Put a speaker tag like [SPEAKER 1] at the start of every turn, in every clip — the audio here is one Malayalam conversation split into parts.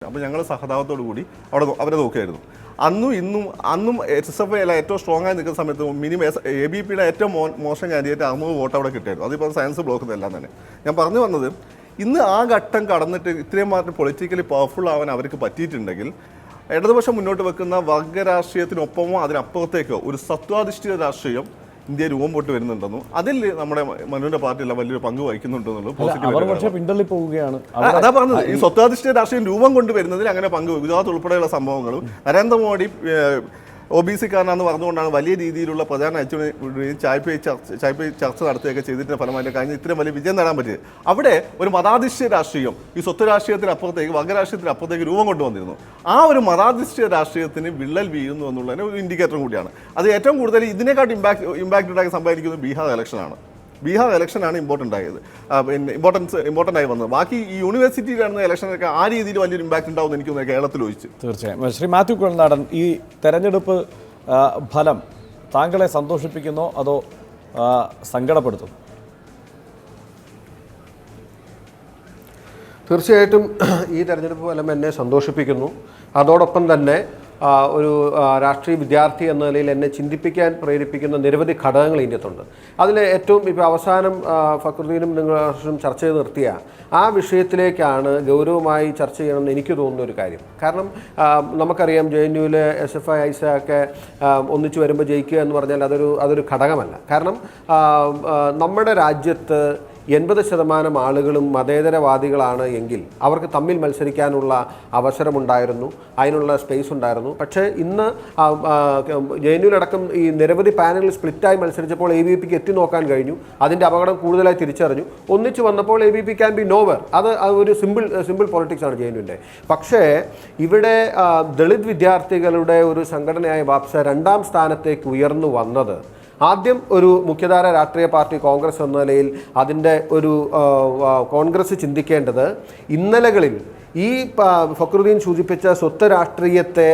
[SPEAKER 1] അപ്പോൾ ഞങ്ങൾ സഹതാപത്തോടു കൂടി അവരെ നോക്കുകയായിരുന്നു. അന്നും SFI അല്ല ഏറ്റവും സ്ട്രോങ് ആയി നിൽക്കുന്ന സമയത്ത് മിനിമം ABPയുടെ ഏറ്റവും മോശം കാൻഡിഡേറ്റ് 60 വോട്ട് അവിടെ കിട്ടിയായിരുന്നു. അതിപ്പോൾ സയൻസ് ബ്ലോക്ക് എല്ലാം തന്നെ. ഞാൻ പറഞ്ഞു വന്നത്, ഇന്ന് ആ ഘട്ടം കടന്നിട്ട് ഇത്രയും മാത്രം പൊളിറ്റിക്കലി പവർഫുൾ ആവാൻ അവർക്ക് പറ്റിയിട്ടുണ്ടെങ്കിൽ ഇടതുപക്ഷം മുന്നോട്ട് വെക്കുന്ന വർഗ്ഗരാഷ്ട്രീയത്തിനൊപ്പമോ അതിനപ്പുറത്തേക്കോ ഒരു സത്വാധിഷ്ഠിത രാഷ്ട്രീയം ഇന്ത്യ രൂപം പൊട്ട് വരുന്നുണ്ടെന്നും അതിൽ നമ്മുടെ മനുവിന്റെ പാർട്ടിയെല്ലാം വലിയൊരു പങ്ക് വഹിക്കുന്നുണ്ടെന്നുള്ളത് അതാ പറഞ്ഞത്. ഈ സ്വത്വാധിഷ്ഠിത രാഷ്ട്രീയം രൂപം കൊണ്ടുവരുന്നതിൽ അങ്ങനെ പങ്ക് ഗുജറാത്ത് ഉൾപ്പെടെയുള്ള സംഭവങ്ങളും നരേന്ദ്രമോദി OBC കാരനാണെന്ന് പറഞ്ഞുകൊണ്ടാണ് വലിയ രീതിയിലുള്ള പ്രധാന അച്ഛനെയും ചായ്പ ചർച്ച നടത്തുകയൊക്കെ ചെയ്തിട്ട് ഫലമായിട്ട് കഴിഞ്ഞ് ഇത്രയും വലിയ വിജയം നേടാൻ പറ്റിയത്. അവിടെ ഒരു മതാധിഷ്ഠിത രാഷ്ട്രീയം ഈ സ്വത്ത് രാഷ്ട്രീയത്തിനപ്പുറത്തേക്ക് വർഗ്ഗരാഷ്ട്രീയത്തിനപ്പുറത്തേക്ക് രൂപം കൊണ്ടുവന്നിരുന്നു. ആ ഒരു മതാധിഷ്ഠിത രാഷ്ട്രീയത്തിന് വിള്ളൽ വീഴുന്നു എന്നുള്ളതിന് ഒരു ഇൻഡിക്കേറ്റർ കൂടിയാണ്. അത് ഏറ്റവും കൂടുതൽ ഇതിനെക്കാട്ട് ഇമ്പാക്റ്റ് ഉണ്ടാക്കി സംഭവിക്കുന്നത് ബീഹാർ ഇലക്ഷനാണ്. ബീഹാർ ഇലക്ഷനാണ് ഇമ്പോർട്ടൻ്റ് ആയത്, ഇമ്പോർട്ടൻ്റ് ആയി വന്നത്. ബാക്കി ഈ യൂണിവേഴ്സിറ്റിയിൽ നടന്ന ഇലക്ഷനൊക്കെ ആ രീതിയിൽ വലിയൊരു ഇമ്പാക്റ്റ് ഉണ്ടാവും എനിക്ക് തോന്നുന്നു കേരളത്തിൽ ഒഴിച്ച്.
[SPEAKER 2] തീർച്ചയായും. ശ്രീ മാത്യു കുഴൽനാടൻ, ഈ തെരഞ്ഞെടുപ്പ് ഫലം താങ്കളെ സന്തോഷിപ്പിക്കുന്നോ അതോ സങ്കടപ്പെടുത്തും?
[SPEAKER 3] തീർച്ചയായിട്ടും ഈ തെരഞ്ഞെടുപ്പ് ഫലം എന്നെ സന്തോഷിപ്പിക്കുന്നു. അതോടൊപ്പം തന്നെ ഒരു രാഷ്ട്രീയ വിദ്യാർത്ഥി എന്ന നിലയിൽ എന്നെ ചിന്തിപ്പിക്കാൻ പ്രേരിപ്പിക്കുന്ന നിരവധി ഘടകങ്ങൾ ഇതിനകത്തുണ്ട്. അതിൽ ഏറ്റവും ഇപ്പോൾ അവസാനം ഫക്രുദ്ദീനും നിങ്ങളും ചർച്ച ചെയ്ത് നിർത്തിയ ആ വിഷയത്തിലേക്കാണ് ഗൗരവമായി ചർച്ച ചെയ്യണമെന്ന് എനിക്ക് തോന്നുന്ന ഒരു കാര്യം. കാരണം നമുക്കറിയാം JNUവിലെ SFI ഒക്കെ ഒന്നിച്ചു വരുമ്പോൾ ജയിക്കുക എന്ന് പറഞ്ഞാൽ അതൊരു ഘടകമല്ല. കാരണം നമ്മുടെ രാജ്യത്ത് 80% ആളുകളും മതേതരവാദികളാണ് എങ്കിൽ അവർക്ക് തമ്മിൽ മത്സരിക്കാനുള്ള അവസരമുണ്ടായിരുന്നു, അതിനുള്ള സ്പേസ് ഉണ്ടായിരുന്നു. പക്ഷേ ഇന്ന് JNUവിലടക്കം ഈ നിരവധി പാനലിൽ സ്പ്ലിറ്റായി മത്സരിച്ചപ്പോൾ ABPക്ക് എത്തി നോക്കാൻ കഴിഞ്ഞു. അതിൻ്റെ അപകടം കൂടുതലായി തിരിച്ചറിഞ്ഞു. ഒന്നിച്ച് വന്നപ്പോൾ ABP ക്യാൻ ബി നോവർ. അത് ഒരു സിമ്പിൾ പൊളിറ്റിക്സ് ആണ് JNUവിൻ്റെ. പക്ഷേ ഇവിടെ ദളിത് വിദ്യാർത്ഥികളുടെ ഒരു സംഘടനയായ ബാപ്സ 2ാം സ്ഥാനത്തേക്ക് ഉയർന്നു വന്നത് ആദ്യം ഒരു മുഖ്യധാര രാഷ്ട്രീയ പാർട്ടി കോൺഗ്രസ് എന്ന നിലയിൽ അതിൻ്റെ ഒരു കോൺഗ്രസ് ചിന്തിക്കേണ്ടത് ഇന്നലകളിൽ ഈ ഫക്രുദ്ദീൻ സൂചിപ്പിച്ച സ്വത്ത് രാഷ്ട്രീയത്തെ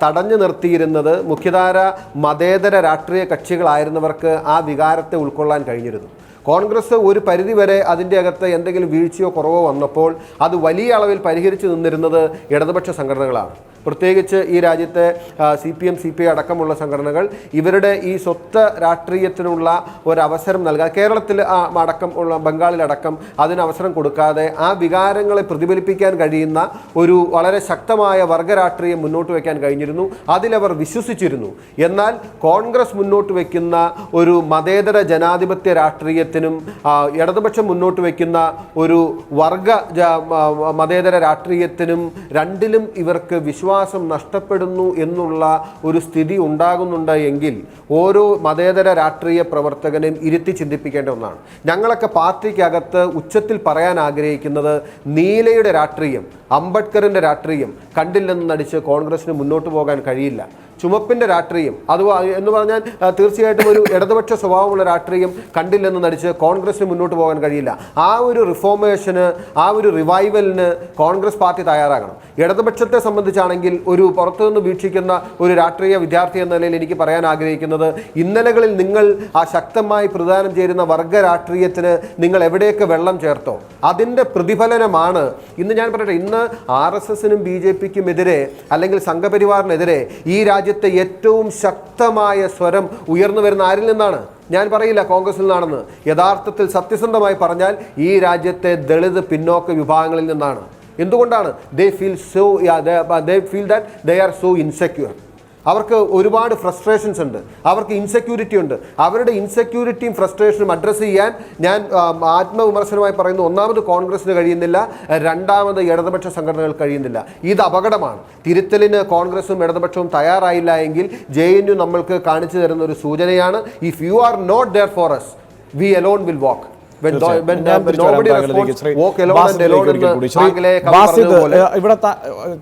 [SPEAKER 3] തടഞ്ഞു നിർത്തിയിരുന്നത് മുഖ്യധാര മതേതര രാഷ്ട്രീയ കക്ഷികളായിരുന്നവർക്ക് ആ വികാരത്തെ ഉൾക്കൊള്ളാൻ കഴിഞ്ഞിരുന്നു. കോൺഗ്രസ് ഒരു പരിധിവരെ അതിൻ്റെ അകത്ത് എന്തെങ്കിലും വീഴ്ചയോ കുറവോ വന്നപ്പോൾ അത് വലിയ അളവിൽ പരിഹരിച്ചു നിന്നിരുന്നത് ഇടതുപക്ഷ സംഘടനകളാണ്. പ്രത്യേകിച്ച് ഈ രാജ്യത്തെ CPM CPI അടക്കമുള്ള സംഘടനകൾ ഇവരുടെ ഈ സ്വത്ത് രാഷ്ട്രീയത്തിനുള്ള ഒരവസരം നൽകാൻ കേരളത്തിൽ അടക്കം ഉള്ള ബംഗാളിലടക്കം അതിനവസരം കൊടുക്കാതെ ആ വികാരങ്ങളെ പ്രതിഫലിപ്പിക്കാൻ കഴിയുന്ന ഒരു വളരെ ശക്തമായ വർഗ്ഗരാഷ്ട്രീയം മുന്നോട്ട് വയ്ക്കാൻ കഴിഞ്ഞിരുന്നു. അതിലവർ വിശ്വസിച്ചിരുന്നു. എന്നാൽ കോൺഗ്രസ് മുന്നോട്ട് വയ്ക്കുന്ന ഒരു മതേതര ജനാധിപത്യ രാഷ്ട്രീയത്തിനും ഇടതുപക്ഷം മുന്നോട്ട് വയ്ക്കുന്ന ഒരു മതേതര രാഷ്ട്രീയത്തിനും രണ്ടിലും ഇവർക്ക് വിശ്വാസം നഷ്ടപ്പെടുന്നു എന്നുള്ള ഒരു സ്ഥിതി ഉണ്ടാകുന്നുണ്ട് എങ്കിൽ ഓരോ മതേതര രാഷ്ട്രീയ പ്രവർത്തകനെയും ഇരുത്തി ചിന്തിപ്പിക്കേണ്ട ഒന്നാണ്. ഞങ്ങളൊക്കെ പാർട്ടിക്കകത്ത് ഉച്ചത്തിൽ പറയാൻ ആഗ്രഹിക്കുന്നത് നീലയുടെ രാഷ്ട്രീയം, അംബേദ്കറിൻ്റെ രാഷ്ട്രീയം കണ്ടില്ലെന്ന് നടിച്ച് കോൺഗ്രസിന് മുന്നോട്ട് പോകാൻ കഴിയില്ല. ചുമപ്പിൻ്റെ രാഷ്ട്രീയം എന്ന് പറഞ്ഞാൽ തീർച്ചയായിട്ടും ഒരു ഇടതുപക്ഷ സ്വഭാവമുള്ള രാഷ്ട്രീയം കണ്ടില്ലെന്ന് നടിച്ച് കോൺഗ്രസിന് മുന്നോട്ട് പോകാൻ കഴിയില്ല. ആ ഒരു റിഫോർമേഷന്, ആ ഒരു റിവൈവലിന് കോൺഗ്രസ് പാർട്ടി തയ്യാറാകണം. ഇടതുപക്ഷത്തെ സംബന്ധിച്ചാണെങ്കിൽ ഒരു പുറത്തുനിന്ന് വീക്ഷിക്കുന്ന ഒരു രാഷ്ട്രീയ വിദ്യാർത്ഥി എന്ന നിലയിൽ എനിക്ക് പറയാൻ ആഗ്രഹിക്കുന്നത് ഇന്നലകളിൽ നിങ്ങൾ ആ ശക്തമായി പ്രദാനം ചെയ്യുന്ന വർഗ്ഗ രാഷ്ട്രീയത്തിന് നിങ്ങൾ എവിടെയൊക്കെ വെള്ളം ചേർത്തോ അതിൻ്റെ പ്രതിഫലനമാണ് ഇന്ന്. ഞാൻ പറയട്ടെ, ഇന്ന് RSSനും BJPക്കും എതിരെ അല്ലെങ്കിൽ സംഘപരിവാറിനെതിരെ ഈ രാജ്യത്തെ ഏറ്റവും ശക്തമായ സ്വരം ഉയർന്നു വരുന്ന ആരിൽ നിന്നാണ്? ഞാൻ പറയില്ല കോൺഗ്രസിൽ നിന്നാണെന്ന്. യഥാർത്ഥത്തിൽ സത്യസന്ധമായി പറഞ്ഞാൽ ഈ രാജ്യത്തെ ദളിത് പിന്നോക്ക വിഭാഗങ്ങളിൽ നിന്നാണ്. എന്തുകൊണ്ടാണ്? they feel that they are so insecure. അവർക്ക് ഒരുപാട് ഫ്രസ്ട്രേഷൻസ് ഉണ്ട്, അവർക്ക് ഇൻസെക്യൂരിറ്റി ഉണ്ട്. അവരുടെ ഇൻസെക്യൂരിറ്റിയും ഫ്രസ്ട്രേഷനും അഡ്രസ്സ് ചെയ്യാൻ ഞാൻ ആത്മവിമർശനമായി പറയുന്നു. ഒന്നാമത് കോൺഗ്രസിന് കഴിയുന്നില്ല, രണ്ടാമത് ഇടതുപക്ഷ സംഘടനകൾ കഴിയുന്നില്ല. ഇത് അപകടമാണ്. തിരുത്തലിന് കോൺഗ്രസും ഇടതുപക്ഷവും തയ്യാറായില്ല എങ്കിൽ JNU നമ്മൾക്ക് കാണിച്ചു തരുന്ന ഒരു സൂചനയാണ്. If you are not there for us, we alone will walk.
[SPEAKER 2] ഇവിടെ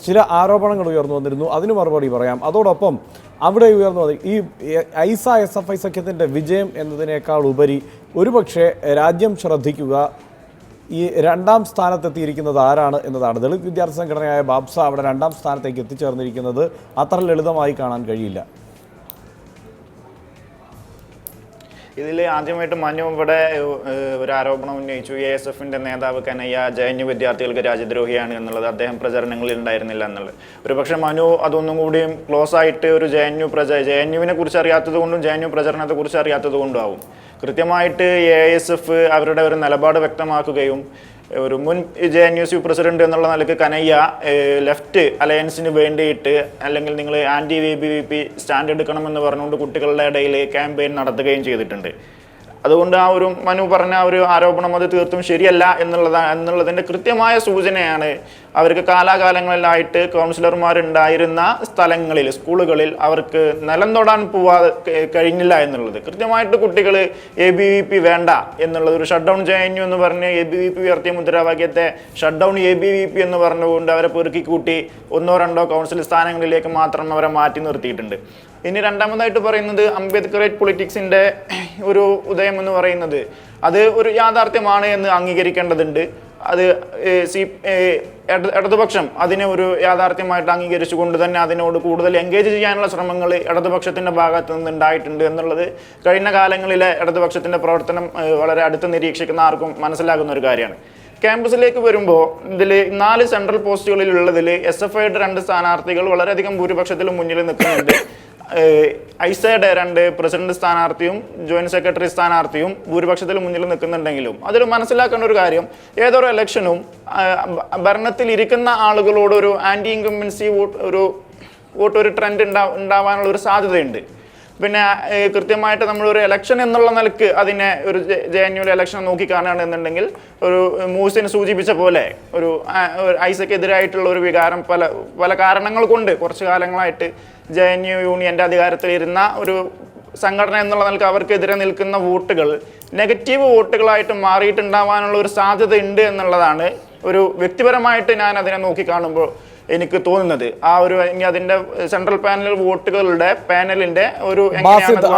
[SPEAKER 2] ചില ആരോപണങ്ങൾ ഉയർന്നു വന്നിരുന്നു, അതിന് മറുപടി പറയാം. അതോടൊപ്പം അവിടെ ഉയർന്നു വന്നത് ഈ SFI സഖ്യത്തിൻ്റെ വിജയം എന്നതിനേക്കാൾ ഉപരി ഒരുപക്ഷെ രാജ്യം ശ്രദ്ധിക്കുക ഈ 2ാം സ്ഥാനത്തെത്തിയിരിക്കുന്നത് ആരാണ് എന്നതാണ്. ദളിത് വിദ്യാർത്ഥി സംഘടനയായ ബാപ്സ അവിടെ 2ാം സ്ഥാനത്തേക്ക് എത്തിച്ചേർന്നിരിക്കുന്നത് അത്ര ലളിതമായി കാണാൻ കഴിയില്ല.
[SPEAKER 4] ഇതിൽ ആദ്യമായിട്ട് മനു ഇവിടെ ഒരു ആരോപണം ഉന്നയിച്ചു. ASFന്റെ നേതാവ് കനയ്യ JNU വിദ്യാർത്ഥികൾക്ക് രാജ്യദ്രോഹിയാണ് എന്നുള്ളത് അദ്ദേഹം പ്രചരണങ്ങളിൽ ഉണ്ടായിരുന്നില്ല എന്നുള്ളത്. ഒരു പക്ഷേ മനു അതൊന്നും കൂടിയും ക്ലോസ് ആയിട്ട് ഒരു JNUവിനെ കുറിച്ച് അറിയാത്തത് കൊണ്ടും JNU പ്രചരണത്തെ കുറിച്ച് അറിയാത്തത് കൊണ്ടും ആവും. കൃത്യമായിട്ട് ASF അവരുടെ ഒരു നിലപാട് വ്യക്തമാക്കുകയും ഒരു മുൻ JNUC പ്രസിഡന്റ് എന്നുള്ള നിലയ്ക്ക് കനയ്യ ലെഫ്റ്റ് അലയൻസിന് വേണ്ടിയിട്ട് അല്ലെങ്കിൽ നിങ്ങൾ ആൻറ്റി ABVP സ്റ്റാൻഡ് എടുക്കണമെന്ന് പറഞ്ഞുകൊണ്ട് കുട്ടികളുടെ ഇടയിൽ ക്യാമ്പയിൻ നടത്തുകയും ചെയ്തിട്ടുണ്ട്. അതുകൊണ്ട് ആ ഒരു മനു പറഞ്ഞ ഒരു ആരോപണം അത് തീർത്തും ശരിയല്ല എന്നുള്ളതിൻ്റെ കൃത്യമായ സൂചനയാണ് അവർക്ക് കാലാകാലങ്ങളിലായിട്ട് കൗൺസിലർമാരുണ്ടായിരുന്ന സ്ഥലങ്ങളിൽ, സ്കൂളുകളിൽ അവർക്ക് നിലം തൊടാൻ കഴിഞ്ഞില്ല എന്നുള്ളത്. കൃത്യമായിട്ട് കുട്ടികൾ ABVP വേണ്ട എന്നുള്ളത്, ഒരു ഷട്ട് ഡൗൺ JNU എന്ന് പറഞ്ഞ് ABVP ഉയർത്തിയ മുദ്രാവാക്യത്തെ ഷട്ട് ഡൗൺ ABVP എന്ന് പറഞ്ഞുകൊണ്ട് അവരെ പെറുക്കി കൂട്ടി 1-2 കൗൺസിൽ സ്ഥാനങ്ങളിലേക്ക് മാത്രം അവരെ മാറ്റി നിർത്തിയിട്ടുണ്ട്. ഇനി രണ്ടാമതായിട്ട് പറയുന്നത് അംബേദ്കറേറ്റ് പൊളിറ്റിക്സിൻ്റെ ഒരു ഉദയം എന്ന് പറയുന്നത് അത് ഒരു യാഥാർത്ഥ്യമാണ് എന്ന് അംഗീകരിക്കേണ്ടതുണ്ട്. അത് ഇടതുപക്ഷം അതിനെ ഒരു യാഥാർത്ഥ്യമായിട്ട് അംഗീകരിച്ചുകൊണ്ട് തന്നെ അതിനോട് കൂടുതൽ എൻഗേജ് ചെയ്യാനുള്ള ശ്രമങ്ങൾ ഇടതുപക്ഷത്തിൻ്റെ ഭാഗത്തു നിന്ന് ഉണ്ടായിട്ടുണ്ട് എന്നുള്ളത് കഴിഞ്ഞ കാലങ്ങളിലെ ഇടതുപക്ഷത്തിൻ്റെ പ്രവർത്തനം വളരെ അടുത്ത് നിരീക്ഷിക്കുന്ന ആർക്കും മനസ്സിലാകുന്ന ഒരു കാര്യമാണ്. ക്യാമ്പസിലേക്ക് വരുമ്പോൾ ഇതിൽ 4 സെൻട്രൽ പോസ്റ്റുകളിലുള്ളതിൽ SFIയുടെ 2 സ്ഥാനാർത്ഥികൾ വളരെയധികം ഭൂരിപക്ഷത്തിൽ മുന്നിൽ നിൽക്കുന്നുണ്ട്. ഐസയുടെ 2 പ്രസിഡന്റ് സ്ഥാനാർത്ഥിയും ജോയിന്റ് സെക്രട്ടറി സ്ഥാനാർത്ഥിയും ഭൂരിപക്ഷത്തിൽ മുന്നിൽ നിൽക്കുന്നുണ്ടെങ്കിലും അതിൽ മനസ്സിലാക്കേണ്ട ഒരു കാര്യം, ഏതൊരു ഇലക്ഷനും ഭരണത്തിൽ ഇരിക്കുന്ന ആളുകളോട് ഒരു ആൻറ്റി ഇൻകംബൻസി ഒരു ട്രെൻഡ് ഉണ്ടാവാനുള്ള ഒരു സാധ്യതയുണ്ട്. പിന്നെ കൃത്യമായിട്ട് നമ്മളൊരു ഇലക്ഷൻ എന്നുള്ള നിലക്ക് അതിനെ ഒരു JNUവിലെ ഇലക്ഷൻ നോക്കിക്കാണുകയാണ് എന്നുണ്ടെങ്കിൽ ഒരു മൂസിന് സൂചിപ്പിച്ച പോലെ ഒരു ഐസക്കെതിരായിട്ടുള്ള ഒരു വികാരം പല കാരണങ്ങൾ കൊണ്ട് കുറച്ച് കാലങ്ങളായിട്ട് JNU യൂണിയൻ്റെ അധികാരത്തിലിരുന്ന ഒരു സംഘടന എന്നുള്ള നിലക്ക് അവർക്കെതിരെ നിൽക്കുന്ന വോട്ടുകൾ നെഗറ്റീവ് വോട്ടുകളായിട്ട് മാറിയിട്ടുണ്ടാവാനുള്ള ഒരു സാധ്യത ഉണ്ട് എന്നുള്ളതാണ് ഒരു വ്യക്തിപരമായിട്ട് ഞാൻ അതിനെ നോക്കിക്കാണുമ്പോൾ എനിക്ക് തോന്നുന്നത്. ആ ഒരു ഇനി അതിന്റെ സെൻട്രൽ പാനൽ വോട്ടുകളുടെ പാനലിന്റെ ഒരു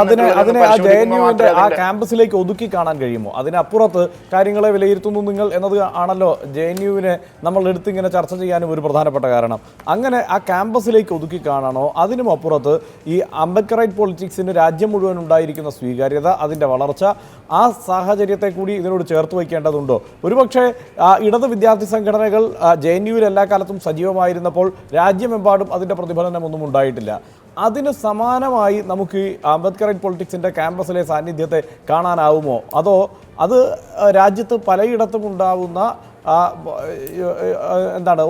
[SPEAKER 2] അതിനെ ആ JNUവിന്റെ ആ ക്യാമ്പസിലേക്ക് ഒതുക്കി കാണാൻ കഴിയുമോ? അതിനപ്പുറത്ത് കാര്യങ്ങളെ വിലയിരുത്തുന്നു നിങ്ങൾ എന്നത് ആണല്ലോ JNUവിനെ നമ്മൾ എടുത്തിങ്ങനെ ചർച്ച ചെയ്യാനും ഒരു പ്രധാനപ്പെട്ട കാരണം. അങ്ങനെ ആ ക്യാമ്പസിലേക്ക് ഒതുക്കി കാണാനോ അതിനും അപ്പുറത്ത് ഈ അംബേദ്കറൈറ്റ് പൊളിറ്റിക്സിന് രാജ്യം മുഴുവൻ ഉണ്ടായിരിക്കുന്ന സ്വീകാര്യത, അതിൻ്റെ വളർച്ച, ആ സാഹചര്യത്തെ കൂടി ഇതിനോട് ചേർത്ത് വയ്ക്കേണ്ടതുണ്ടോ? ഒരുപക്ഷെ ഇടത് വിദ്യാർത്ഥി സംഘടനകൾ JNUവിൽ എല്ലാ കാലത്തും സജീവമായിരുന്നു പ്പോൾ രാജ്യമെമ്പാടും അതിൻ്റെ പ്രതിഫലനമൊന്നും ഉണ്ടായിട്ടില്ല. അതിന് സമാനമായി നമുക്ക് ഈ അംബേദ്കറൈറ്റ് പൊളിറ്റിക്സിൻ്റെ ക്യാമ്പസിലെ സാന്നിധ്യത്തെ കാണാനാവുമോ? അതോ അത് രാജ്യത്ത് പലയിടത്തും ഉണ്ടാവുന്ന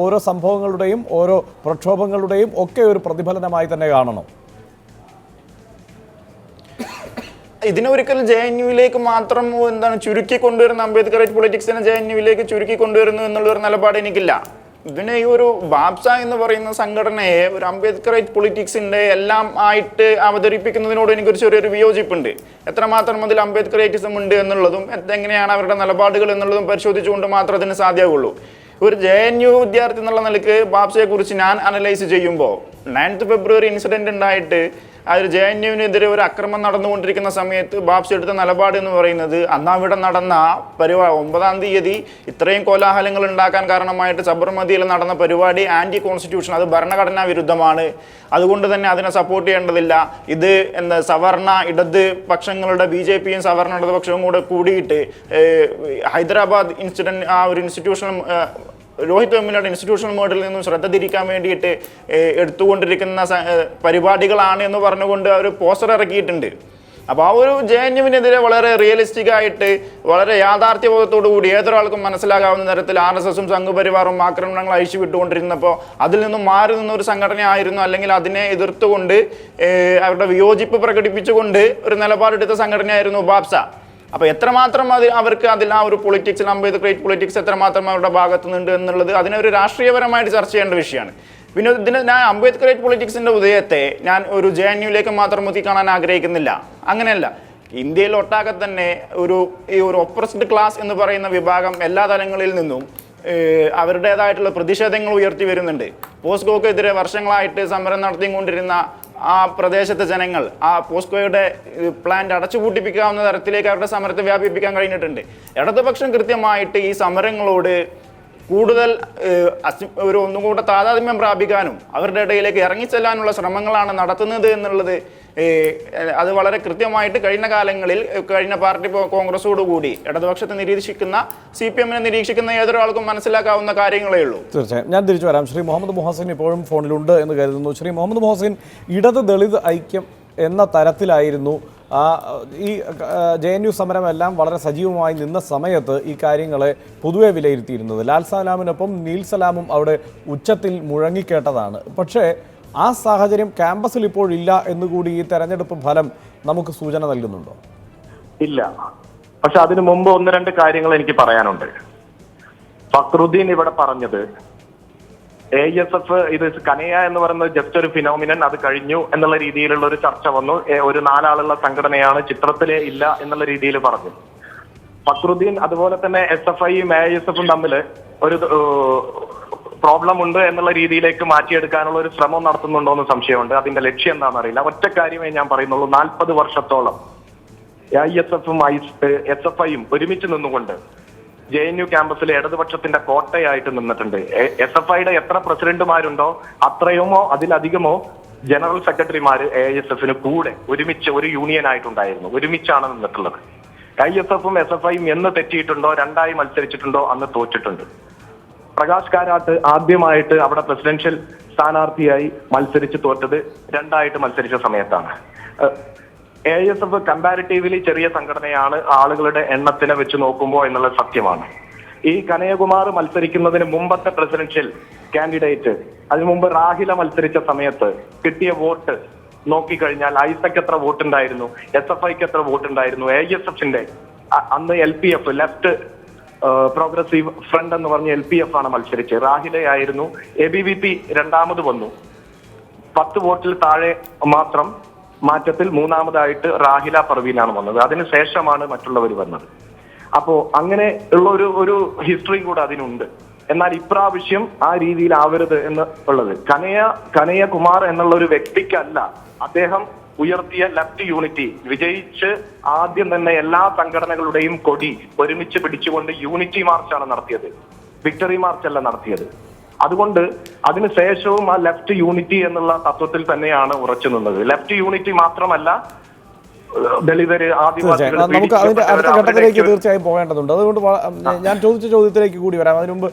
[SPEAKER 2] ഓരോ സംഭവങ്ങളുടെയും ഓരോ പ്രക്ഷോഭങ്ങളുടെയും ഒക്കെ ഒരു പ്രതിഫലനമായി തന്നെ കാണണോ?
[SPEAKER 4] ഇതിനൊരിക്കലും JNUവിലേക്ക് മാത്രം ചുരുക്കി കൊണ്ടുവരുന്ന അംബേദ്കറേറ്റ് പൊളിറ്റിക്സിനെ JNUവിലേക്ക് ചുരുക്കി കൊണ്ടുവരുന്നു എന്നുള്ളൊരു നിലപാട് എനിക്കില്ല. ഇതിനെ ഈ ഒരു ബാബ്സ എന്ന് പറയുന്ന സംഘടനയെ ഒരു അംബേദ്കറേറ്റ് പൊളിറ്റിക്സിൻ്റെ എല്ലാം ആയിട്ട് അവതരിപ്പിക്കുന്നതിനോട് എനിക്കൊരു ചെറിയൊരു വിയോജിപ്പുണ്ട്. എത്രമാത്രം അതിൽ അംബേദ്കറേറ്റിസം ഉണ്ട് എന്നുള്ളതും എങ്ങനെയാണ് അവരുടെ നിലപാടുകൾ എന്നുള്ളതും പരിശോധിച്ചുകൊണ്ട് മാത്രമേ അതിന് സാധ്യമാവുള്ളൂ. ഒരു JNU വിദ്യാർത്ഥി എന്നുള്ള നിലയ്ക്ക് ബാബ്സയെ കുറിച്ച് ഞാൻ അനലൈസ് ചെയ്യുമ്പോൾ 9th ഫെബ്രുവരി ഇൻസിഡൻറ്റ് ഉണ്ടായിട്ട് അതിൽ JNUവിനെതിരെ ഒരു അക്രമം നടന്നുകൊണ്ടിരിക്കുന്ന സമയത്ത് ബാബ്സ എടുത്ത നിലപാട് എന്ന് പറയുന്നത് അന്ന് അവിടെ നടന്ന 9-ാം തീയതി ഇത്രയും കോലാഹലങ്ങൾ ഉണ്ടാക്കാൻ കാരണമായിട്ട് സബർമതിയിൽ നടന്ന പരിപാടി ആൻറ്റി കോൺസ്റ്റിറ്റ്യൂഷൻ, അത് ഭരണഘടനാ വിരുദ്ധമാണ്, അതുകൊണ്ട് തന്നെ അതിനെ സപ്പോർട്ട് ചെയ്യേണ്ടതില്ല. ഇത് സവർണ ഇടത് പക്ഷങ്ങളുടെ BJPയും സവർണ ഇടതുപക്ഷവും കൂടെ കൂടിയിട്ട് ഹൈദരാബാദ് ഇൻസിഡൻറ്റ് ആ ഒരു ഇൻസ്റ്റിറ്റ്യൂഷണൽ രോഹിത് വെമുലയുടെ ഇൻസ്റ്റിറ്റ്യൂഷണൽ മോഡലിൽ നിന്നും ശ്രദ്ധ തിരിക്കാൻ വേണ്ടിയിട്ട് എടുത്തുകൊണ്ടിരിക്കുന്ന പരിപാടികളാണ് എന്ന് പറഞ്ഞുകൊണ്ട് ഒരു പോസ്റ്റർ ഇറക്കിയിട്ടുണ്ട്. അപ്പോൾ ആ ഒരു JNUവിനെതിരെ വളരെ റിയലിസ്റ്റിക് ആയിട്ട് വളരെ യാഥാർത്ഥ്യബോധത്തോടു കൂടി ഏതൊരാൾക്കും മനസ്സിലാകാവുന്ന തരത്തിൽ RSSും സംഘപരിവാറും ആക്രമണങ്ങൾ അഴിച്ചു വിട്ടുകൊണ്ടിരുന്നപ്പോൾ അതിൽ നിന്നും മാറി നിന്നൊരു സംഘടനയായിരുന്നു, അല്ലെങ്കിൽ അതിനെ എതിർത്തുകൊണ്ട് അവരുടെ വിയോജിപ്പ് പ്രകടിപ്പിച്ചുകൊണ്ട് ഒരു നിലപാടെടുത്ത സംഘടനയായിരുന്നു ബാബ്സ. അപ്പോൾ എത്രമാത്രം അവർക്ക് അതിൽ ആ ഒരു പൊളിറ്റിക്സിൽ അംബേദ്കറേറ്റ് പൊളിറ്റിക്സ് എത്രമാത്രം അവരുടെ ഭാഗത്തു നിന്നുണ്ട് എന്നുള്ളത് അതിനൊരു രാഷ്ട്രീയപരമായിട്ട് ചർച്ച ചെയ്യേണ്ട വിഷയമാണ്. പിന്നെ ഇതിന് ഞാൻ അംബേദ്കറേറ്റ് പൊളിറ്റിക്സിൻ്റെ ഉദയത്തെ ഞാൻ ഒരു JNUവിലേക്ക് മാത്രം മുത്തി കാണാൻ ആഗ്രഹിക്കുന്നില്ല. അങ്ങനെയല്ല, ഇന്ത്യയിൽ ഒട്ടാകെ തന്നെ ഈ ഒരു ഒപ്രസ്ഡ് ക്ലാസ് എന്ന് പറയുന്ന വിഭാഗം എല്ലാ തലങ്ങളിൽ നിന്നും അവരുടേതായിട്ടുള്ള പ്രതിഷേധങ്ങൾ ഉയർത്തി വരുന്നുണ്ട്. പോസ്കോക്കെതിരെ വർഷങ്ങളായിട്ട് സമരം നടത്തിക്കൊണ്ടിരുന്ന ആ പ്രദേശത്തെ ജനങ്ങൾ ആ പോസ്കോയുടെ പ്ലാന്റ് അടച്ചുപൂട്ടിപ്പിക്കാവുന്ന തരത്തിലേക്ക് അവരുടെ സമരത്തെ വ്യാപിപ്പിക്കാൻ കഴിഞ്ഞിട്ടുണ്ട്. ഇടതുപക്ഷം കൃത്യമായിട്ട് ഈ സമരങ്ങളോട് കൂടുതൽ ഒരു ഒന്നുകൂടെ താതാത്മ്യം പ്രാപിക്കാനും അവരുടെ ഇടയിലേക്ക് ഇറങ്ങിച്ചെല്ലാനുള്ള ശ്രമങ്ങളാണ് നടത്തുന്നത് എന്നുള്ളത് അത് വളരെ കൃത്യമായിട്ട് കഴിഞ്ഞ കാലങ്ങളിൽ കഴിഞ്ഞ പാർട്ടി കോൺഗ്രസോടുകൂടി ഇടതുപക്ഷത്തെ നിരീക്ഷിക്കുന്ന CPM-നെ നിരീക്ഷിക്കുന്ന ഏതൊരാൾക്കും മനസ്സിലാക്കാവുന്ന കാര്യങ്ങളേ ഉള്ളൂ.
[SPEAKER 2] തീർച്ചയായും ഞാൻ തിരിച്ചു വരാം. ശ്രീ മുഹമ്മദ് മുഹസിൻ ഇപ്പോഴും ഫോണിലുണ്ട് എന്ന് കരുതുന്നു. ശ്രീ മുഹമ്മദ് മുഹസിൻ, ഇടത് ദളിത് ഐക്യം എന്ന തരത്തിലായിരുന്നു ഈ JNU സമരമെല്ലാം വളരെ സജീവമായി നിന്ന സമയത്ത് ഈ കാര്യങ്ങളെ പൊതുവെ വിലയിരുത്തിയിരുന്നത്. ലാൽ സലാമിനൊപ്പം നീൽ സലാമും അവിടെ ഉച്ചത്തിൽ മുഴങ്ങിക്കേട്ടതാണ്. പക്ഷേ ആ സാഹചര്യം ക്യാമ്പസിൽ ഇപ്പോഴില്ല എന്നുകൂടി ഈ തെരഞ്ഞെടുപ്പ് ഫലം നമുക്ക് സൂചന നൽകുന്നുണ്ടോ?
[SPEAKER 5] ഇല്ല. പക്ഷെ അതിനു മുമ്പ് ഒന്ന് രണ്ട് കാര്യങ്ങൾ എനിക്ക് പറയാനുണ്ട്. ഫക്രുദ്ദീൻ ഇവിടെ പറഞ്ഞത് AISF ഇത് കനയ എന്ന് പറയുന്നത് ജസ്റ്റ് ഒരു ഫിനോമിനൻ, അത് കഴിഞ്ഞു എന്നുള്ള രീതിയിലുള്ള ഒരു ചർച്ച വന്നു. ഒരു 4 ആളുള്ള സംഘടനയാണ്, ചിത്രത്തിലേ ഇല്ല എന്നുള്ള രീതിയിൽ പറഞ്ഞു ഫക്രുദ്ദീൻ. അതുപോലെ തന്നെ SFIയും AISF-ഉം തമ്മിൽ ഒരു പ്രോബ്ലം ഉണ്ട് എന്നുള്ള രീതിയിലേക്ക് മാറ്റിയെടുക്കാനുള്ള ഒരു ശ്രമം നടത്തുന്നുണ്ടോ എന്ന് സംശയമുണ്ട്. അതിന്റെ ലക്ഷ്യം എന്താണെന്ന് അറിയില്ല. ഒറ്റ കാര്യമേ ഞാൻ പറയുന്നുള്ളൂ. 40 വർഷത്തോളം AISF-ഉം SFIയും ഒരുമിച്ച് നിന്നുകൊണ്ട് JNU ക്യാമ്പസിലെ ഇടതുപക്ഷത്തിന്റെ കോട്ടയായിട്ട് നിന്നിട്ടുണ്ട്. SFIയുടെ എത്ര പ്രസിഡന്റുമാരുണ്ടോ അത്രയുമോ അതിലധികമോ ജനറൽ സെക്രട്ടറിമാര് AISF-ന് കൂടെ ഒരുമിച്ച് ഒരു യൂണിയൻ ആയിട്ടുണ്ടായിരുന്നു. ഒരുമിച്ചാണ് നിന്നിട്ടുള്ളത്. ISF-ഉം SFIയും എന്ന് തെറ്റിയിട്ടുണ്ടോ, 2ആയി മത്സരിച്ചിട്ടുണ്ടോ, അന്ന് തോറ്റിട്ടുണ്ട്. പ്രകാശ് കാരാട്ട് ആദ്യമായിട്ട് അവിടെ പ്രസിഡൻഷ്യൽ സ്ഥാനാർത്ഥിയായി മത്സരിച്ച് തോറ്റത് 2ആയിട്ട് മത്സരിച്ച സമയത്താണ്. AISF കമ്പാരിറ്റീവ്ലി ചെറിയ സംഘടനയാണ് ആളുകളുടെ എണ്ണത്തിനെ വെച്ച് നോക്കുമ്പോൾ എന്നുള്ളത് സത്യമാണ്. ഈ കനയകുമാർ മത്സരിക്കുന്നതിന് മുമ്പത്തെ പ്രസിഡൻഷ്യൽ കാൻഡിഡേറ്റ്, അതിനു മുമ്പ് റാഹില മത്സരിച്ച സമയത്ത് കിട്ടിയ വോട്ട് നോക്കിക്കഴിഞ്ഞാൽ ഐസക്ക് എത്ര വോട്ടുണ്ടായിരുന്നു, SFIക്ക് എത്ര വോട്ടുണ്ടായിരുന്നു, AISF-ന്റെ അന്ന് LPF ലെഫ്റ്റ് പ്രോഗ്രസീവ് ഫ്രണ്ട് എന്ന് പറഞ്ഞ LPF ആണ് മത്സരിച്ചത്. റാഹിലയായിരുന്നു. ABVP രണ്ടാമത് വന്നു. 10 വോട്ടിൽ താഴെ മാത്രം മാറ്റത്തിൽ മൂന്നാമതായിട്ട് റാഹില പർവീനാണ് വന്നത്. അതിനുശേഷമാണ് മറ്റുള്ളവർ വന്നത്. അപ്പോ അങ്ങനെ ഉള്ള ഒരു ഹിസ്റ്ററിയും കൂടെ അതിനുണ്ട്. എന്നാൽ ഇപ്രാവശ്യം ആ രീതിയിൽ ആവരുത് എന്ന് ഉള്ളത് കനയകുമാർ എന്നുള്ള ഒരു വ്യക്തിക്കല്ല. അദ്ദേഹം ഉയർത്തിയ ലെഫ്റ്റ് യൂണിറ്റി വിജയിച്ച് ആദ്യം തന്നെ എല്ലാ സംഘടനകളുടെയും കൊടി ഒരുമിച്ച് പിടിച്ചുകൊണ്ട് യൂണിറ്റി മാർച്ചാണ് നടത്തിയത്, വിക്ടറി മാർച്ച് അല്ല നടത്തിയത്. അതുകൊണ്ട് അതിനുശേഷവും ആ ലെഫ്റ്റ് യൂണിറ്റി എന്നുള്ള തത്വത്തിൽ തന്നെയാണ് ഉറച്ചു നിന്നത്. ലെഫ്റ്റ് യൂണിറ്റി മാത്രമല്ല, ദളിതര്, ആദിവാസികൾ,
[SPEAKER 2] നമുക്ക് അതിന്റെ അടുത്ത ഘട്ടത്തിലേക്ക് തീർച്ചയായും പോകേണ്ടതുണ്ട്. അതുകൊണ്ട് ഞാൻ ചോദിച്ച ചോദ്യത്തിലേക്ക് കൂടി വരാം. അതിനു മുമ്പ്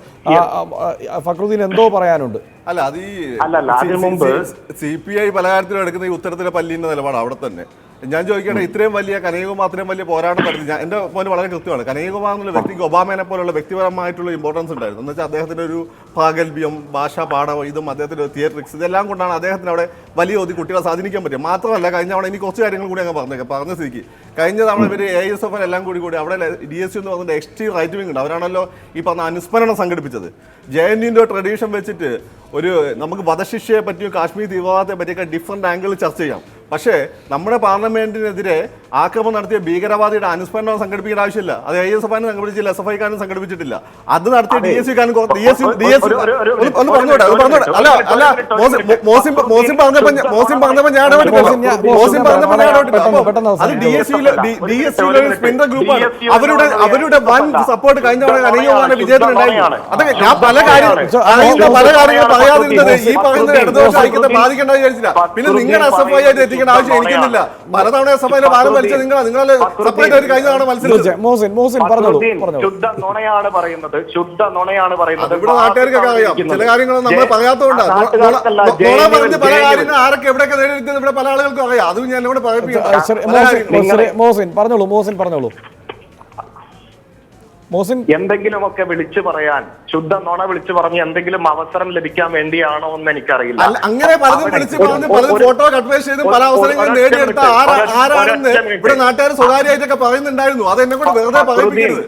[SPEAKER 2] ഫക്രുദ്ദീൻ എന്തോ പറയാനുണ്ട്.
[SPEAKER 1] അല്ല, അത് അതിനു മുമ്പ് CPI പല കാര്യത്തിലും എടുക്കുന്ന ഈ ഉത്തരത്തിലെ പല്ലിന്റെ നിലപാട് അവിടെ തന്നെ. ഞാൻ ചോദിക്കട്ടെ, ഇത്രയും വലിയ കനയകുമാർ അത്രയും വലിയ പോരാട്ടം നടത്തി, എന്റെ പോയിന്റ് വളരെ കൃത്യമാണ്. കനയകുമാർ എന്നുള്ള വ്യക്തിക്ക് ഒബാമേനെ പോലുള്ള വ്യക്തിപരമായിട്ടുള്ള ഇമ്പോർട്ടൻസ് ഉണ്ടായിരുന്നു. എന്ന് വെച്ചാൽ അദ്ദേഹത്തിന്റെ ഒരു പ്രാഗൽഭ്യം, ഭാഷാ പാഠം, ഇതും അദ്ദേഹത്തിന്റെ തിയേറ്ററിക്സ്, ഇതെല്ലാം കൊണ്ടാണ് അദ്ദേഹത്തിന് അവിടെ വലിയ കുട്ടികളെ സ്വാധീനിക്കാൻ പറ്റും. മാത്രമല്ല, കഴിഞ്ഞ തവണ ഇനി കുറച്ച് കാര്യങ്ങൾ കൂടി അങ്ങ് പറഞ്ഞ സ്ഥിതിക്ക് കഴിഞ്ഞ തവണ ഇവർ AISF എല്ലാം കൂടി അവിടെ DSU എന്ന് പറഞ്ഞിട്ട് എക്സ്ട്രീം റൈറ്റ് വിങ് ഉണ്ട്. അവരാണല്ലോ ഈ പറഞ്ഞ അനുസ്മരണം സംഘടിപ്പിച്ചത്. JNUവിന്റെ ട്രഡീഷൻ വെച്ചിട്ട് നമുക്ക് വധശിക്ഷയെ പറ്റിയും കാശ്മീർ തീവ്രവാദത്തെ പറ്റിയൊക്കെ ഡിഫറെന്റ് ആംഗിളിൽ ചർച്ച ചെയ്യാം. പക്ഷേ നമ്മുടെ പാർലമെന്റിനെതിരെ ആക്രമണം നടത്തിയ ഭീകരവാദിയുടെ അനുസ്മരണം സംഘടിപ്പിക്കേണ്ട ആവശ്യമില്ല. അത് AISF-നും സംഘടിപ്പിച്ചില്ല, SFI-ക്കാരും സംഘടിപ്പിച്ചിട്ടില്ല. അത് നടത്തിയ DSU-ക്കാരും ഒന്ന് പറഞ്ഞോട്ടെ. അല്ല, മോസിം പറഞ്ഞപ്പോ ഞാൻ അത് DSU സ്പിൻഡർ ഗ്രൂപ്പാണ്. അവരുടെ വൻ സപ്പോർട്ട് കഴിഞ്ഞ തവണ വിജയത്തിനുണ്ടായിരുന്നു. അതൊക്കെ ഞാൻ പല കാര്യങ്ങൾ പറയാതിരുന്നത് ഈ പറയുന്ന ഇടതുപക്ഷ ഐക്യത്തെ ബാധിക്കേണ്ട വിചാരിച്ചില്ല. പിന്നെ നിങ്ങൾ SFI ആയിട്ട് എത്തിക്കേണ്ട ആവശ്യം എനിക്കുന്നില്ല. പലതവണ SFI-ലെ ഭാരം വലിച്ചത് നിങ്ങളെ സെപ്പറേറ്റ് ആയിട്ട് കഴിഞ്ഞ തവണ മത്സരിച്ചത്.
[SPEAKER 5] ശുദ്ധ നുണയാണ് പറയുന്നത്.
[SPEAKER 1] ഇവിടെ നാട്ടുകാർക്കൊക്കെ അറിയാം. ചില കാര്യങ്ങൾ നമ്മൾ പറയാത്തതുകൊണ്ടാണ്. നുണ പറഞ്ഞ് പല കാര്യങ്ങൾ ആരൊക്കെ എവിടെയൊക്കെ നേരിടുന്നത് ഇവിടെ പല ആളുകൾക്കും അറിയാം. അതും ഞാൻ ഇവിടെ പറഞ്ഞോളൂ.
[SPEAKER 5] എന്തെങ്കിലുമൊക്കെ വിളിച്ചു പറയാൻ, ശുദ്ധ നുണ വിളിച്ചു പറഞ്ഞ് എന്തെങ്കിലും അവസരം ലഭിക്കാൻ വേണ്ടിയാണോ എന്ന് എനിക്കറിയില്ല.
[SPEAKER 1] അങ്ങനെ പലതും വിളിച്ചു പറഞ്ഞ് പലതും ഫോട്ടോ കട്ട് ചെയ്ത് പല അവസരങ്ങളും നേടിയെടുത്ത ആരാണെന്ന് ഇവിടെ നാട്ടുകാർ സ്വകാര്യമായിട്ടൊക്കെ പറയുന്നുണ്ടായിരുന്നു. അത് എന്നെ കൂടെ വെറുതെ പറയിപ്പിക്കരുത്.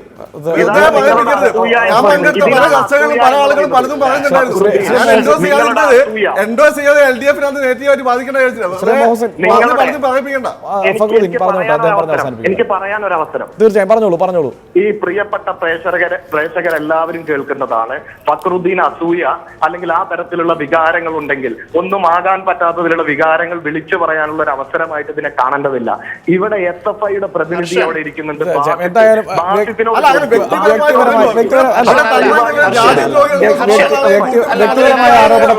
[SPEAKER 1] ഞാൻ പങ്കെടുത്ത പല ചർച്ചകളും പല ആളുകളും പലതും പറയുന്നുണ്ടായിരുന്നു. ഞാൻ എൻഡോസ് ചെയ്യാതെ LDF-നകത്ത് നെഗറ്റീവായിട്ട് ബാധിക്കേണ്ട പറയിപ്പിക്കണ്ട.
[SPEAKER 5] എനിക്ക് പറയാൻ ഒരു അവസരം.
[SPEAKER 2] തീർച്ചയായും പറഞ്ഞോളൂ.
[SPEAKER 5] ഈ പ്രിയപ്പെട്ട പ്രേക്ഷകരെല്ലാവരും കേൾക്കുന്നതാണ്. ഫക്രുദ്ദീൻ അസൂയ അല്ലെങ്കിൽ ആ തരത്തിലുള്ള വികാരങ്ങൾ ഉണ്ടെങ്കിൽ ഒന്നും ആകാൻ പറ്റാത്തതിലുള്ള വികാരങ്ങൾ വിളിച്ചു പറയാനുള്ള ഒരു അവസരമായിട്ട് ഇതിനെ കാണേണ്ടതില്ല. ഇവിടെ SFIയുടെ പ്രതിനിധി അവിടെ ഇരിക്കുന്നുണ്ട്.
[SPEAKER 2] എന്തായാലും വ്യക്തിപരമായ ആരോപണ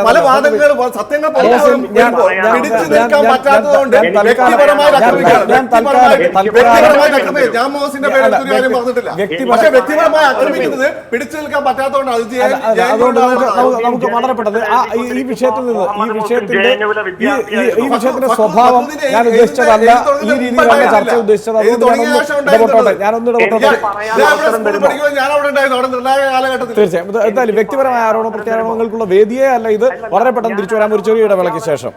[SPEAKER 1] പല വാദങ്ങൾ സത്യങ്ങൾ പിടിച്ചു നിൽക്കാൻ പറ്റാത്തതുകൊണ്ട് ജാമോസിന്റെ പേരിൽ ഒരു കാര്യം പറഞ്ഞിട്ടില്ല. പക്ഷെ വ്യക്തിപരമായി ആക്രമിക്കുന്നത് പിടിച്ചു നിൽക്കാൻ പറ്റാത്തതുകൊണ്ട്
[SPEAKER 2] അതുകൊണ്ട് നമുക്ക് വളരപ്പെട്ടത് ഈ വിഷയത്തിൽ നിന്ന് ഈ വിഷയത്തിന്റെ സ്വഭാവം ഞാൻ ഉദ്ദേശിച്ചതല്ല, ഈ രീതിയിലുള്ള ചർച്ച ഉദ്ദേശിച്ചത്. തീർച്ചയായും എന്തായാലും വ്യക്തിപരമായ ആരോപണ പ്രത്യാരോപണങ്ങൾക്കുള്ള വേദിയെ അല്ല ഇത്. വളരെ പെട്ടെന്ന് തിരിച്ചു വരാം ഒരു ചെറിയ ഇടവേളയ്ക്ക് ശേഷം.